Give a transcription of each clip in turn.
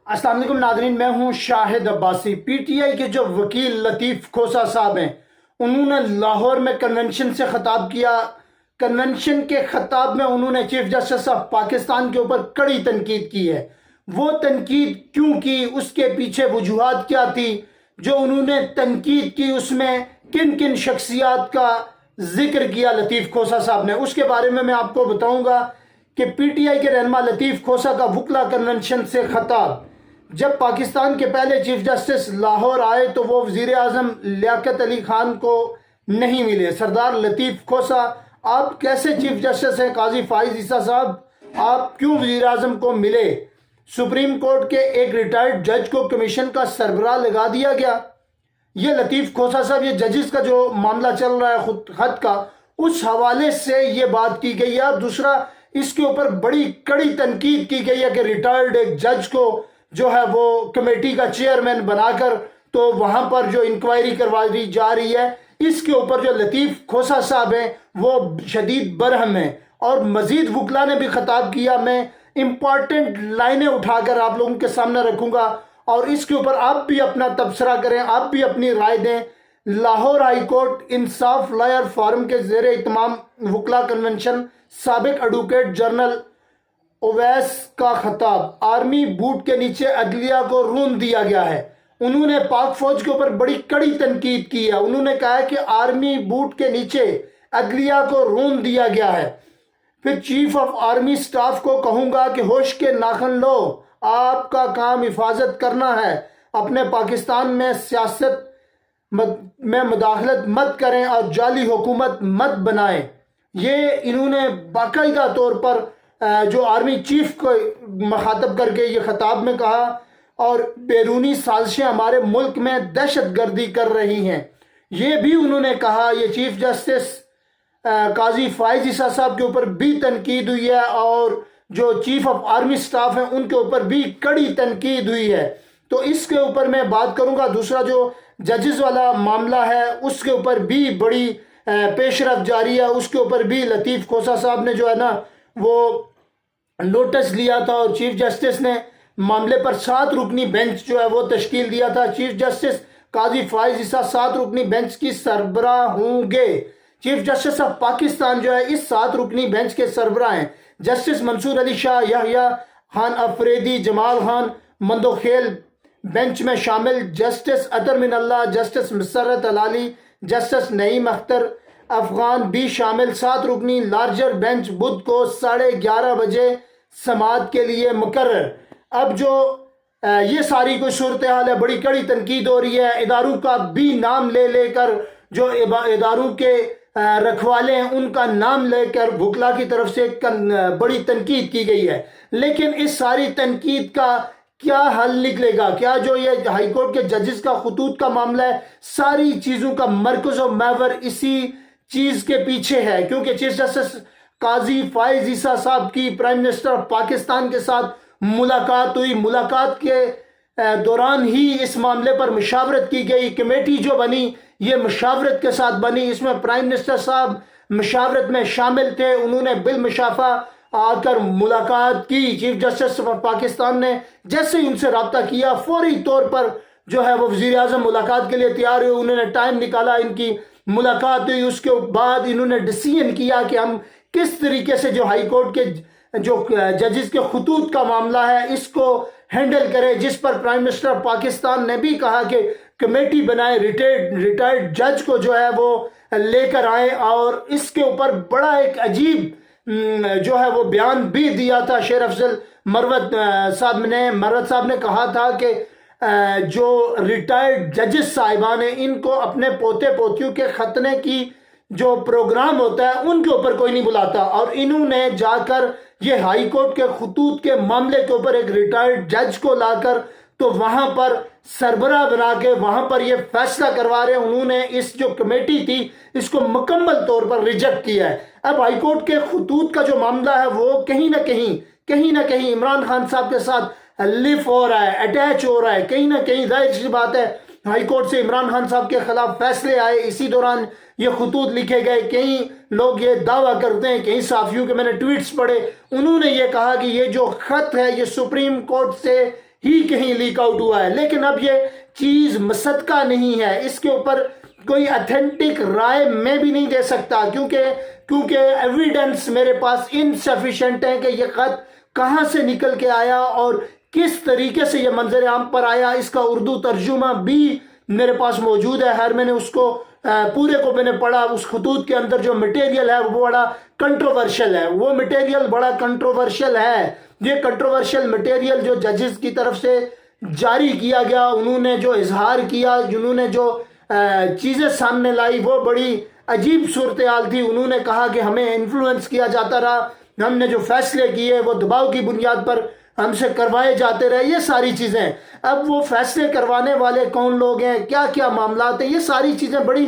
अस्सलाम वालेकुम नाज़रीन, मैं हूं शाहिद अब्बासी। पीटीआई के जो वकील लतीफ़ खोसा साहब हैं, उन्होंने लाहौर में कन्वेंशन से ख़िताब किया। कन्वेंशन के ख़िताब में उन्होंने चीफ जस्टिस ऑफ पाकिस्तान के ऊपर कड़ी तनकीद की है। वो तनकीद क्यों की, उसके पीछे वजूहात क्या थी जो उन्होंने तनकीद की, उसमें किन किन शख्सियात का जिक्र किया लतीफ़ खोसा साहब ने, उसके बारे में मैं आपको बताऊंगा कि पीटीआई के रहनुमा लतीफ़ खोसा का वकला कन्वेंशन से खिताब। जब पाकिस्तान के पहले चीफ जस्टिस लाहौर आए तो वो वज़ीर आज़म लियाकत अली खान को नहीं मिले। सरदार लतीफ़ खोसा, आप कैसे चीफ जस्टिस हैं? काजी फाइज ईसा साहब, आप क्यों वज़ीर आज़म को मिले? सुप्रीम कोर्ट के एक रिटायर्ड जज को कमीशन का सरबराह लगा दिया गया। ये लतीफ़ खोसा साहब, ये जजिस का जो मामला चल रहा है खत का, उस हवाले से ये बात की गई है। दूसरा, इसके ऊपर बड़ी कड़ी तनकीद की गई है कि रिटायर्ड एक जज को जो है वो कमेटी का चेयरमैन बनाकर तो वहां पर जो इंक्वायरी करवाई जा रही है, इसके ऊपर जो लतीफ़ खोसा साहब हैं वो शदीद बरहम हैं। और मजीद वकला ने भी खिताब किया। मैं इंपॉर्टेंट लाइनें उठाकर आप लोगों के सामने रखूंगा और इसके ऊपर आप भी अपना तबसरा करें, आप भी अपनी राय दें। लाहौर हाई कोर्ट इंसाफ लॉयर फोरम के ज़ेरे इत्माम वकला कन्वेंशन, साबिक एडवोकेट जनरल ओवैस का खिताब। आर्मी बूट के नीचे अदलिया को रूंध दिया गया है। उन्होंने पाक फौज के ऊपर बड़ी कड़ी तनकीद की है। उन्होंने कहा है कि आर्मी बूट के नीचे अदलिया को रूंध दिया गया है। फिर चीफ ऑफ आर्मी स्टाफ को कहूंगा कि होश के नाखन लो, आपका काम हिफाजत करना है। अपने पाकिस्तान में सियासत में मुदाखलत मत करें और जाली हुकूमत मत बनाएं। ये इन्होंने बाकायदा तौर पर जो आर्मी चीफ को मुखातब करके ये खिताब में कहा। और बैरूनी साजिशें हमारे मुल्क में दहशत गर्दी कर रही हैं, ये भी उन्होंने कहा। ये चीफ जस्टिस काजी फाइज ईसा साहब के ऊपर भी तनकीद हुई है और जो चीफ ऑफ आर्मी स्टाफ हैं उनके ऊपर भी कड़ी तनकीद हुई है। तो इसके ऊपर मैं बात करूंगा। दूसरा, जो जजेस वाला मामला है उसके ऊपर भी बड़ी पेशरफ जारी है। उसके ऊपर भी लतीफ़ खोसा साहब ने जो है ना वो नोटिस लिया था और चीफ जस्टिस ने मामले पर 7 रुकनी बेंच जो है वो तश्कील दिया था। चीफ जस्टिस काजी फाइज ईसा 7 रुकनी बेंच की सरबराह होंगे। चीफ जस्टिस ऑफ पाकिस्तान जो है इस 7 रुकनी बेंच के सरबराह हैं। जस्टिस मंसूर अली शाह, याहिया खान अफरीदी, जमाल खान मंदोखेल बेंच में शामिल। जस्टिस अतर मिनल्ला, जस्टिस मसरत अलाली, जस्टिस नईम अख्तर अफगान भी शामिल। 7 रुकनी लार्जर बेंच बुध को 11:30 बजे समाअत के लिए मुकर्रर। अब जो ये सारी कोई सूरत हाल है, बड़ी कड़ी तनकीद हो रही है। इदारों का भी नाम ले लेकर, जो इदारों के रखवाले हैं उनका नाम लेकर वकला की तरफ से बड़ी तनकीद की गई है। लेकिन इस सारी तनकीद का क्या हल निकलेगा? क्या जो ये हाईकोर्ट के जजेस का खतूत का मामला है, सारी चीज़ों का मरकज़ और महवर इसी चीज़ के पीछे है। क्योंकि चीफ जस्टिस काजी फाइज ईसा साहब की प्राइम मिनिस्टर ऑफ पाकिस्तान के साथ मुलाकात हुई। मुलाकात के दौरान ही इस मामले पर मुशावरत की गई। कमेटी जो बनी ये मुशावरत के साथ बनी। इसमें प्राइम मिनिस्टर साहब मुशावरत में शामिल थे। उन्होंने बिल मुशाफा आकर मुलाकात की। चीफ जस्टिस ऑफ पाकिस्तान ने जैसे ही उनसे रब्ता किया, फौरी तौर पर जो है वो वज़ीर आज़म मुलाकात के लिए तैयार हुए। उन्होंने टाइम निकाला, इनकी मुलाकात हुई। उसके बाद इन्होंने डिसीजन किया कि हम किस तरीके से जो हाई कोर्ट के जो जजेस के खतूत का मामला है इसको हैंडल करें, जिस पर प्राइम मिनिस्टर ऑफ पाकिस्तान ने भी कहा कि कमेटी बनाए, रिटायर्ड जज को जो है वो लेकर आए। और इसके ऊपर बड़ा एक अजीब जो है वो बयान भी दिया था शेर अफजल मरवत साहब ने कहा था कि जो रिटायर्ड जजेस साहिबान हैं इनको अपने पोते पोतियों के खतने की जो प्रोग्राम होता है उनके ऊपर कोई नहीं बुलाता। और इन्होंने जाकर ये हाई कोर्ट के खतूत के मामले के ऊपर एक रिटायर्ड जज को लाकर तो वहां पर सरबराह बना के वहां पर ये फैसला करवा रहे हैं। उन्होंने इस जो कमेटी थी इसको मुकम्मल तौर पर रिजेक्ट किया है। अब हाई कोर्ट के खतूत का जो मामला है वो कहीं ना कहीं इमरान खान साहब के साथ लिफ हो रहा है, अटैच हो रहा है। कहीं ना कहीं जाहिर सी बात है ہائی کورٹ سے عمران خان صاحب کے خلاف فیصلے آئے، اسی دوران یہ خطوط لکھے گئے. کئی لوگ یہ دعویٰ کرتے ہیں، کئی صحافیوں کے میں نے ٹویٹس پڑھے، انہوں نے یہ کہا کہ یہ جو خط ہے یہ سپریم کورٹ سے ہی کہیں لیک آؤٹ ہوا ہے. لیکن اب یہ چیز مصدقہ نہیں ہے، اس کے اوپر کوئی اتھینٹک رائے میں بھی نہیں دے سکتا، کیونکہ ایویڈنس میرے پاس انسفیشینٹ ہے کہ یہ خط کہاں سے نکل کے آیا اور کس طریقے سے یہ منظر عام پر آیا. اس کا اردو ترجمہ بھی میرے پاس موجود ہے. میں نے اس کو پورے کو میں نے پڑھا. اس خطوط کے اندر جو مٹیریل ہے وہ بڑا کنٹروورشل ہے. وہ مٹیریل بڑا کنٹروورشل ہے. یہ کنٹروورشل مٹیریل جو ججز کی طرف سے جاری کیا گیا، انہوں نے جو اظہار کیا، جنہوں نے جو چیزیں سامنے لائی، وہ بڑی عجیب صورتحال تھی. انہوں نے کہا کہ ہمیں انفلوئنس کیا جاتا رہا، ہم نے جو فیصلے کیے وہ دباؤ کی بنیاد پر ہم سے کروائے جاتے رہے. یہ ساری چیزیں، اب وہ فیصلے کروانے والے کون لوگ ہیں، کیا کیا معاملات ہیں، یہ ساری چیزیں بڑی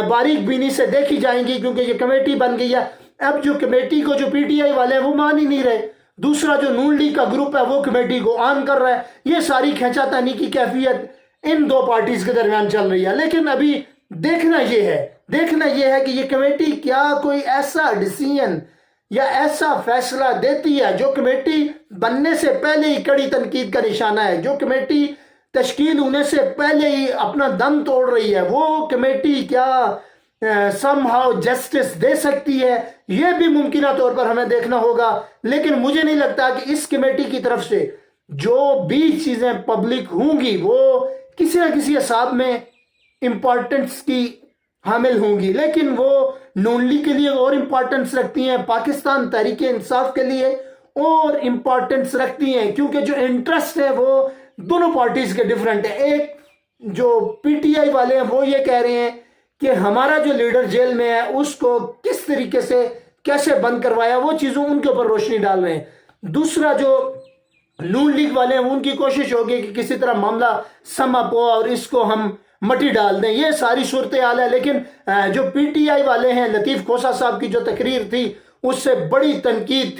باریک بینی سے دیکھی جائیں گی، کیونکہ یہ کمیٹی بن گئی ہے. اب جو کمیٹی کو جو پی ٹی آئی والے ہیں وہ مان ہی نہیں رہے، دوسرا جو نون لیگ کا گروپ ہے وہ کمیٹی کو آن کر رہا ہے. یہ ساری کھینچا تانی کی کیفیت ان دو پارٹیز کے درمیان چل رہی ہے. لیکن ابھی دیکھنا یہ ہے کہ یہ کمیٹی کیا کوئی ایسا ڈیسیژن یا ایسا فیصلہ دیتی ہے جو کمیٹی بننے سے پہلے ہی کڑی تنقید کا نشانہ ہے، جو کمیٹی تشکیل ہونے سے پہلے ہی اپنا دم توڑ رہی ہے. وہ کمیٹی کیا سم ہاؤ جسٹس دے سکتی ہے؟ یہ بھی ممکنہ طور پر ہمیں دیکھنا ہوگا. لیکن مجھے نہیں لگتا کہ اس کمیٹی کی طرف سے جو بھی چیزیں پبلک ہوں گی وہ کسی نہ کسی حساب میں امپورٹنس کی حامل ہوں گی. لیکن وہ نون لیگ کے لیے اور امپورٹنس رکھتی ہیں، پاکستان تحریک انصاف کے لیے اور امپورٹنس رکھتی ہیں، کیونکہ جو انٹرسٹ ہے وہ دونوں پارٹیز کے ڈیفرنٹ ہے. ایک جو پی ٹی آئی والے ہیں وہ یہ کہہ رہے ہیں کہ ہمارا جو لیڈر جیل میں ہے اس کو کس طریقے سے کیسے بند کروایا، وہ چیزوں ان کے اوپر روشنی ڈال رہے ہیں. دوسرا جو نون لیگ والے ہیں ان کی کوشش ہوگی کہ کسی طرح معاملہ سم اپ ہو اور اس کو ہم مٹی ڈال دیں. یہ ساری صورتحال ہے. لیکن جو پی ٹی آئی والے ہیں، لطیف کھوسہ صاحب کی جو تقریر تھی اس سے بڑی تنقید تھی.